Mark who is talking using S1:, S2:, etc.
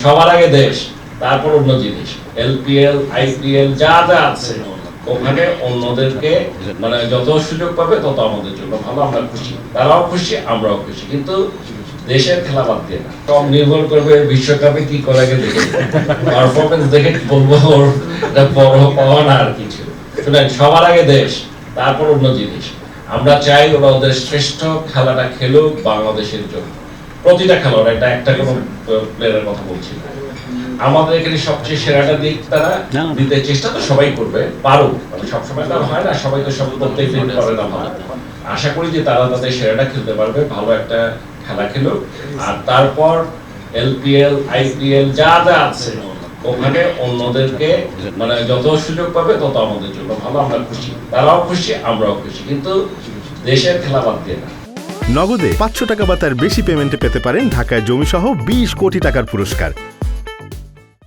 S1: সবার আগে দেশ, তারপর অন্য জিনিস। এলপিএল, আইপিএল যা যা আছে ওখানে অন্যদেরকে মানে যত সুযোগ পাবে তত আমাদের জন্য ভালো, আমরা খুশি, তারাও খুশি, আমরাও খুশি। কিন্তু দেশের খেলা বাদ দিয়ে না, সব নির্ভর করবে বিশ্বকাপে কি করে আগে দেখে পারফরমেন্স দেখে বলবো ওর এটা বড় পাওয়া না আর কিছু। শুনেন, সবার আগে দেশ, তারপর অন্য জিনিস। আমরা চাই ওরা ওদের শ্রেষ্ঠ খেলাটা খেলুক বাংলাদেশের জন্য, প্রতিটা খেলোয়াড়, এটা একটা কোনো প্লেয়ারের কথা বলছি না। আমাদের এখানে সবচেয়ে সেরাটা দিক তারা দিতে চেষ্টা তো সবাই করবে, পারুক, মানে সবসময় তো হয় না, সবাই তো সব করতেই করে না ভালো। আশা করি যে তারা তাদের সেরাটা খেলতে পারবে, ভালো একটা খেলা খেলুক। আর তারপর এলপিএল, আইপিএল যা যা আছে ওখানে অন্যদেরকে মানে যত সুযোগ পাবে তত আমাদের জন্য ভালো, আমরা খুশি, তারাও খুশি, আমরাও খুশি। কিন্তু দেশের খেলা বাদ দিয়ে না।
S2: নগদে 500 টাকা বা তার বেশি পেমেন্টে পেতে পারেন ঢাকায় জমিসহ 20 কোটি টাকার পুরস্কার।